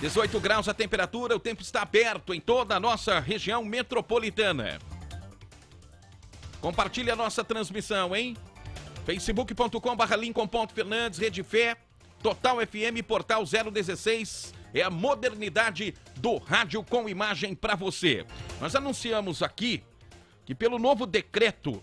18 graus a temperatura, o tempo está aberto em toda a nossa região metropolitana. Compartilhe a nossa transmissão, hein? facebook.com/Lincoln.Fernandes, Rede Fé, Total FM, Portal 016, é a modernidade do rádio com imagem para você. Nós anunciamos aqui que pelo novo decreto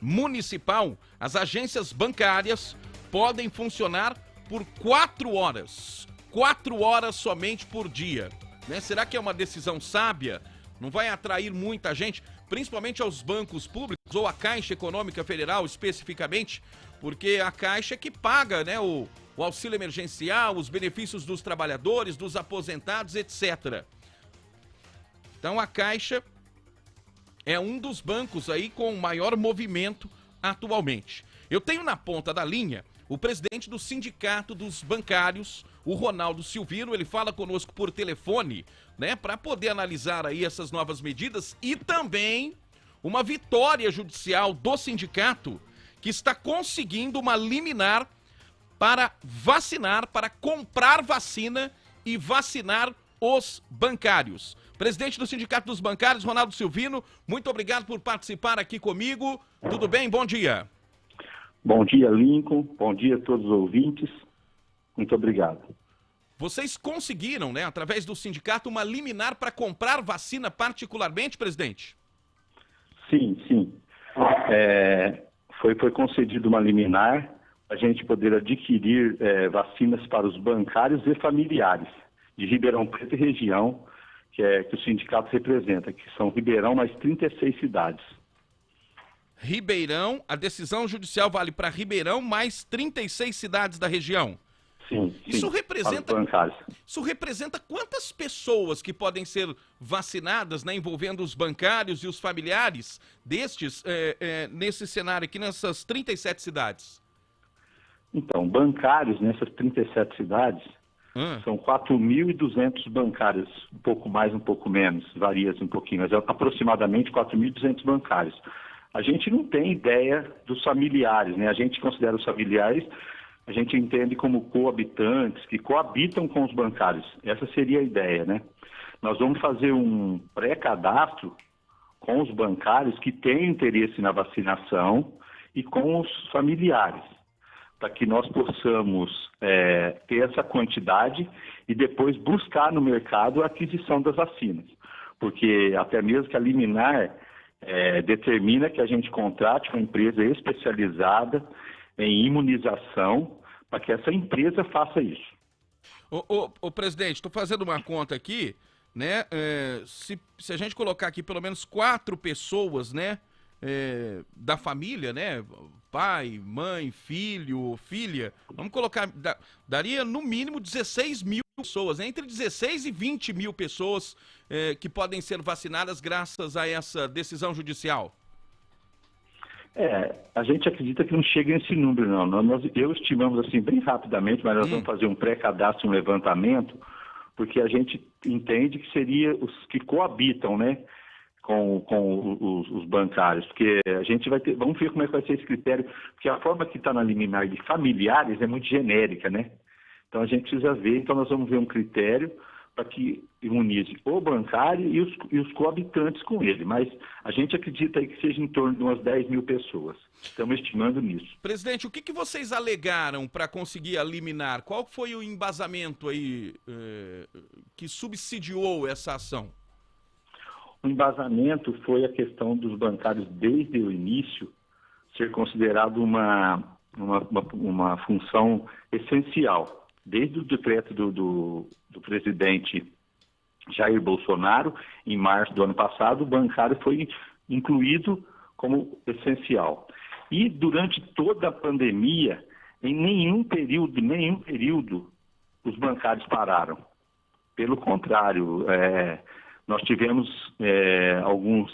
municipal, as agências bancárias podem funcionar por 4 horas. 4 horas somente por dia, né? Será que é uma decisão sábia? Não vai atrair muita gente, principalmente aos bancos públicos ou à Caixa Econômica Federal especificamente, porque a Caixa é que paga, né, o auxílio emergencial, os benefícios dos trabalhadores, dos aposentados, etc. Então a Caixa é um dos bancos aí com maior movimento atualmente. Eu tenho na ponta da linha o presidente do Sindicato dos Bancários, o Ronaldo Silvino. Ele fala conosco por telefone, né, para poder analisar aí essas novas medidas e também uma vitória judicial do sindicato que está conseguindo uma liminar para vacinar, para comprar vacina e vacinar os bancários. Presidente do Sindicato dos Bancários, Ronaldo Silvino, muito obrigado por participar aqui comigo. Tudo bem? Bom dia. Bom dia, Lincoln. Bom dia a todos os ouvintes. Muito obrigado. Vocês conseguiram, né, através do sindicato, uma liminar para comprar vacina particularmente, presidente? Sim. Foi concedida uma liminar para a gente poder adquirir vacinas para os bancários e familiares de Ribeirão Preto e região, que o sindicato representa, que são Ribeirão mais 36 cidades. Ribeirão, a decisão judicial vale para Ribeirão mais 36 cidades da região. Sim. Isso representa quantas pessoas que podem ser vacinadas, né, envolvendo os bancários e os familiares destes, nesse cenário aqui, nessas 37 cidades? Então, bancários nessas 37 cidades são 4.200 bancários, um pouco mais, um pouco menos, varia um pouquinho, mas é aproximadamente 4.200 bancários. A gente não tem ideia dos familiares, né? A gente considera os familiares, a gente entende como coabitantes, que coabitam com os bancários. Essa seria a ideia, né? Nós vamos fazer um pré-cadastro com os bancários que têm interesse na vacinação e com os familiares, para que nós possamos ter essa quantidade e depois buscar no mercado a aquisição das vacinas. Porque até mesmo que a liminar determina que a gente contrate uma empresa especializada em imunização para que essa empresa faça isso. Ô presidente, estou fazendo uma conta aqui, né? Se a gente colocar aqui pelo menos 4 pessoas, né, da família, né, pai, mãe, filho, filha, vamos colocar, daria no mínimo 16 mil pessoas, né? Entre 16 e 20 mil pessoas que podem ser vacinadas graças a essa decisão judicial. A gente acredita que não chega nesse número, não. Eu estimamos assim bem rapidamente, mas nós vamos fazer um pré-cadastro, um levantamento, porque a gente entende que seria os que coabitam, né, com os bancários, porque a gente vamos ver como é que vai ser esse critério, porque a forma que está na liminar de familiares é muito genérica, né? Então a gente precisa ver, então nós vamos ver um critério para que imunize o bancário e os coabitantes com ele, mas a gente acredita aí que seja em torno de umas 10 mil pessoas. Estamos estimando nisso. Presidente, o que vocês alegaram para conseguir a liminar? Qual foi o embasamento aí que subsidiou essa ação? O embasamento foi a questão dos bancários, desde o início, ser considerado uma função essencial. Desde o decreto do presidente Jair Bolsonaro, em março do ano passado, o bancário foi incluído como essencial. E durante toda a pandemia, em nenhum período, os bancários pararam. Pelo contrário, nós tivemos alguns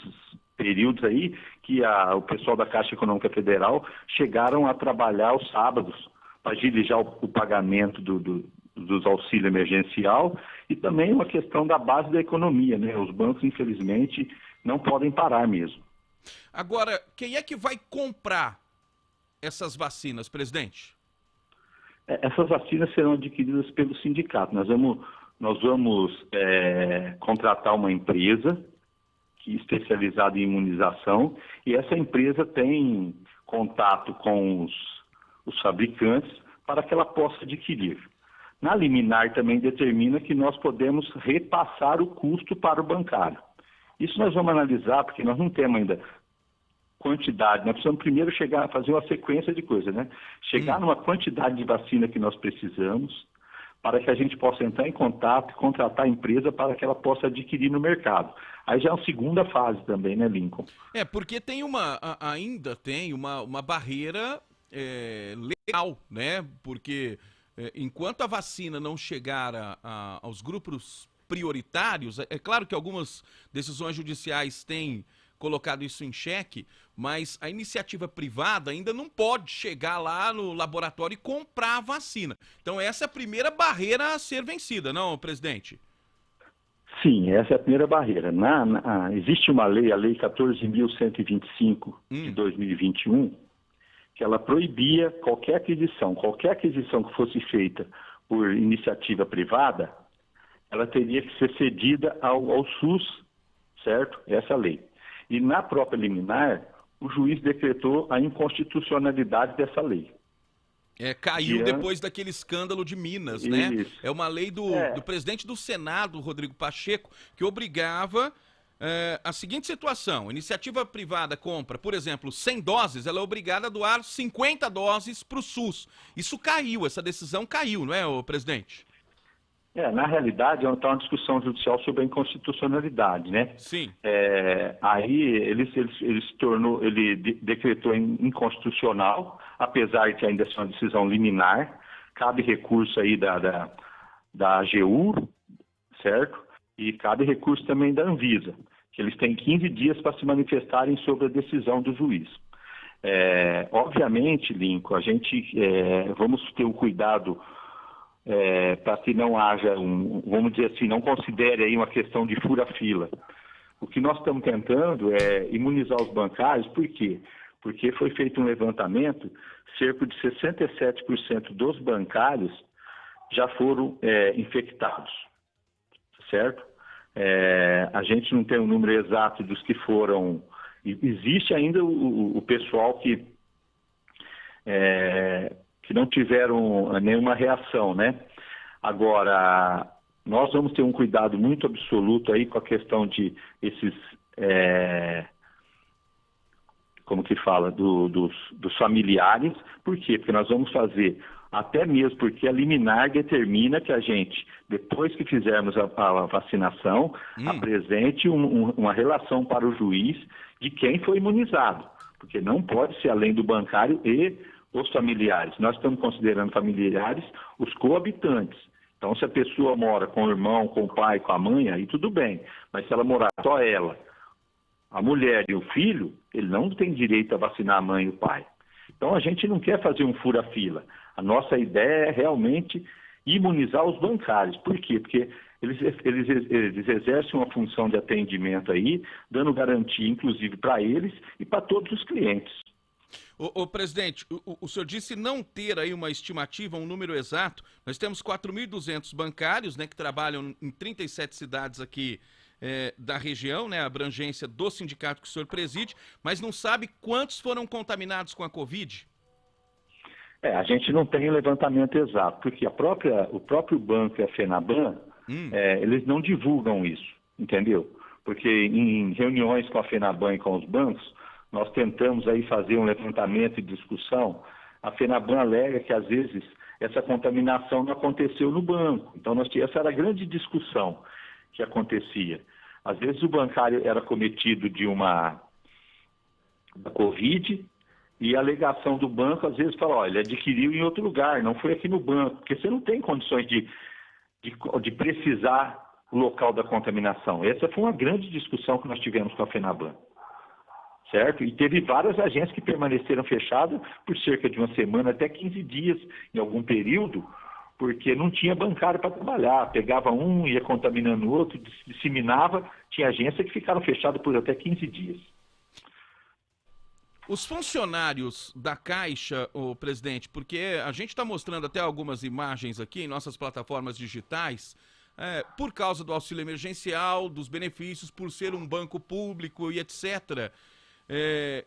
períodos aí que o pessoal da Caixa Econômica Federal chegaram a trabalhar aos sábados para agilizar o pagamento dos auxílios emergencial e também uma questão da base da economia, né? Os bancos, infelizmente, não podem parar mesmo. Agora, quem é que vai comprar essas vacinas, presidente? Essas vacinas serão adquiridas pelo sindicato. Nós vamos Nós vamos contratar uma empresa que é especializada em imunização, e essa empresa tem contato com os fabricantes para que ela possa adquirir. Na liminar também determina que nós podemos repassar o custo para o bancário. Isso nós vamos analisar, porque nós não temos ainda quantidade, nós precisamos primeiro chegar a fazer uma sequência de coisas, né? Chegar numa quantidade de vacina que nós precisamos, para que a gente possa entrar em contato e contratar a empresa para que ela possa adquirir no mercado. Aí já é uma segunda fase também, né, Lincoln? Porque tem ainda tem uma barreira legal, né? Porque enquanto a vacina não chegar aos grupos prioritários, é claro que algumas decisões judiciais têm colocado isso em xeque, mas a iniciativa privada ainda não pode chegar lá no laboratório e comprar a vacina. Então essa é a primeira barreira a ser vencida, não, presidente? Sim, essa é a primeira barreira. Existe uma lei, a Lei 14.125 de 2021, que ela proibia qualquer aquisição que fosse feita por iniciativa privada, ela teria que ser cedida ao SUS, certo? Essa lei. E na própria liminar, o juiz decretou a inconstitucionalidade dessa lei. Caiu depois daquele escândalo de Minas, Isso. né? É uma lei do presidente do Senado, Rodrigo Pacheco, que obrigava a seguinte situação: a iniciativa privada compra, por exemplo, 100 doses, ela é obrigada a doar 50 doses para o SUS. Isso caiu, essa decisão caiu, não é, presidente? Na realidade, está uma discussão judicial sobre a inconstitucionalidade, né? Sim. Aí ele decretou inconstitucional, apesar de ainda ser uma decisão liminar. Cabe recurso aí da AGU, certo? E cabe recurso também da Anvisa, que eles têm 15 dias para se manifestarem sobre a decisão do juiz. Obviamente, Lincoln, a gente vamos ter o cuidado para que não haja vamos dizer assim, não considere aí uma questão de fura-fila. O que nós estamos tentando é imunizar os bancários. Por quê? Porque foi feito um levantamento, cerca de 67% dos bancários já foram infectados, certo? A gente não tem o número exato dos que foram. Existe ainda o pessoal que não tiveram nenhuma reação, né? Agora, nós vamos ter um cuidado muito absoluto aí com a questão de esses, como que fala, dos familiares. Por quê? Porque nós vamos fazer, até mesmo porque a liminar determina que a gente, depois que fizermos a vacinação, apresente uma relação para o juiz de quem foi imunizado. Porque não pode ser além do bancário e os familiares. Nós estamos considerando familiares os coabitantes. Então, se a pessoa mora com o irmão, com o pai, com a mãe, aí tudo bem. Mas se ela morar só ela, a mulher e o filho, ele não tem direito a vacinar a mãe e o pai. Então, a gente não quer fazer um fura-fila. A nossa ideia é realmente imunizar os bancários. Por quê? Porque eles exercem uma função de atendimento aí, dando garantia, inclusive, para eles e para todos os clientes. Presidente, o senhor disse não ter aí uma estimativa, um número exato. Nós temos 4.200 bancários, né, que trabalham em 37 cidades aqui da região, né, a abrangência do sindicato que o senhor preside, mas não sabe quantos foram contaminados com a Covid? A gente não tem o levantamento exato, porque o próprio banco e a FENABAN, eles não divulgam isso, entendeu? Porque em reuniões com a FENABAN e com os bancos, nós tentamos aí fazer um levantamento e discussão. A FENABAN alega que, às vezes, essa contaminação não aconteceu no banco. Então, essa era a grande discussão que acontecia. Às vezes, o bancário era cometido da Covid e a alegação do banco, às vezes, fala, ele adquiriu em outro lugar, não foi aqui no banco. Porque você não tem condições de precisar o local da contaminação. Essa foi uma grande discussão que nós tivemos com a FENABAN. Certo? E teve várias agências que permaneceram fechadas por cerca de uma semana, até 15 dias, em algum período, porque não tinha bancário para trabalhar. Pegava um, ia contaminando o outro, disseminava. Tinha agência que ficaram fechadas por até 15 dias. Os funcionários da Caixa, presidente, porque a gente está mostrando até algumas imagens aqui em nossas plataformas digitais, por causa do auxílio emergencial, dos benefícios, por ser um banco público e etc.,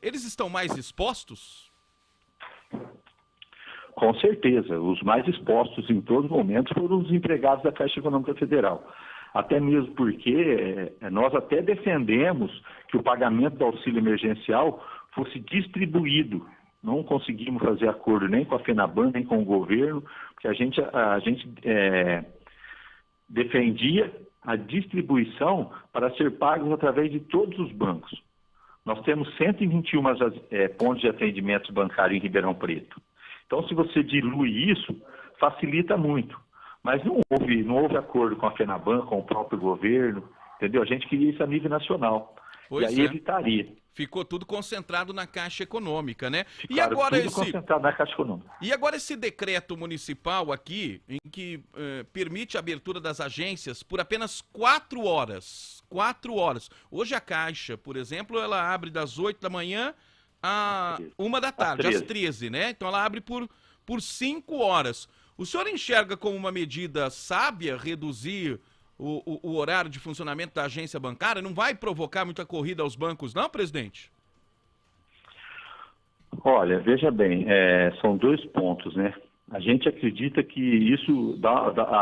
eles estão mais expostos? Com certeza. Os mais expostos em todos os momentos foram os empregados da Caixa Econômica Federal. Até mesmo porque nós até defendemos que o pagamento do auxílio emergencial fosse distribuído. Não conseguimos fazer acordo nem com a FENABAN, nem com o governo, porque a gente defendia a distribuição para ser pagos através de todos os bancos. Nós temos 121 pontos de atendimento bancário em Ribeirão Preto. Então, se você dilui isso, facilita muito. Mas não houve acordo com a FENABAN, com o próprio governo, entendeu? A gente queria isso a nível nacional. Pois e aí evitaria. Ficou tudo concentrado na Caixa Econômica, né? E claro, agora tudo concentrado na Caixa Econômica. E agora esse decreto municipal aqui, em que permite a abertura das agências por apenas 4 horas. 4 horas. Hoje a Caixa, por exemplo, ela abre das 8 da manhã à 1 da tarde, às 13, né? Então ela abre por 5 horas. O senhor enxerga como uma medida sábia reduzir o horário de funcionamento da agência bancária? Não vai provocar muita corrida aos bancos, não, presidente? Olha, veja bem, são 2 pontos, né? A gente acredita que isso,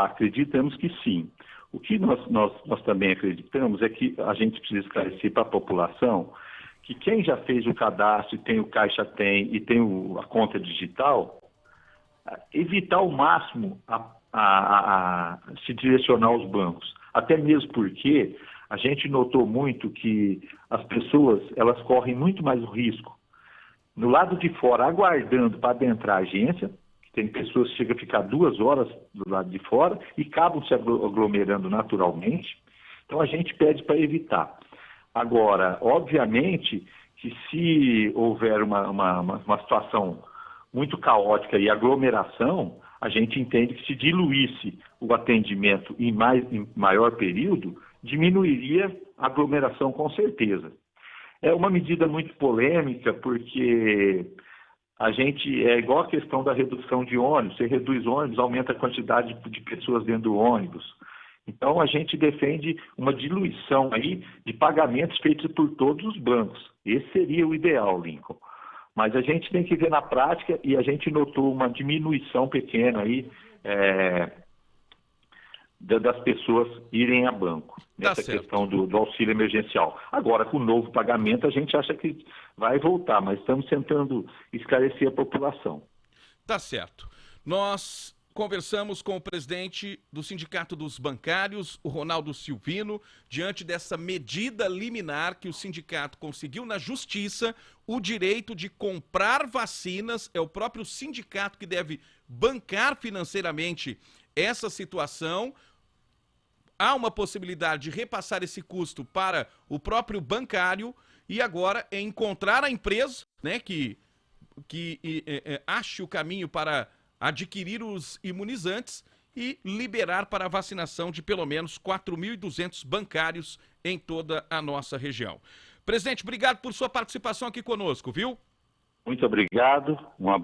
acreditamos que sim. O que nós também acreditamos é que a gente precisa esclarecer para a população que quem já fez o cadastro, tem o Caixa Tem e tem a conta digital, evitar ao máximo a se direcionar aos bancos. Até mesmo porque a gente notou muito que as pessoas elas correm muito mais o risco no lado de fora, aguardando para adentrar a agência. Tem pessoas que chegam a ficar 2 horas do lado de fora e acabam se aglomerando naturalmente. Então a gente pede para evitar. Agora, obviamente que se houver uma situação muito caótica e aglomeração, a gente entende que se diluísse o atendimento em maior período, diminuiria a aglomeração com certeza. É uma medida muito polêmica, porque a gente, é igual a questão da redução de ônibus, você reduz ônibus, aumenta a quantidade de pessoas dentro do ônibus. Então a gente defende uma diluição aí de pagamentos feitos por todos os bancos. Esse seria o ideal, Lincoln. Mas a gente tem que ver na prática e a gente notou uma diminuição pequena aí das pessoas irem a banco, nessa questão do auxílio emergencial. Agora, com o novo pagamento, a gente acha que vai voltar, mas estamos tentando esclarecer a população. Tá certo. Nós conversamos com o presidente do Sindicato dos Bancários, o Ronaldo Silvino, diante dessa medida liminar que o sindicato conseguiu na justiça, o direito de comprar vacinas. É o próprio sindicato que deve bancar financeiramente essa situação. Há uma possibilidade de repassar esse custo para o próprio bancário e agora é encontrar a empresa, né, que ache o caminho para adquirir os imunizantes e liberar para a vacinação de pelo menos 4.200 bancários em toda a nossa região. Presidente, obrigado por sua participação aqui conosco, viu? Muito obrigado, um abraço.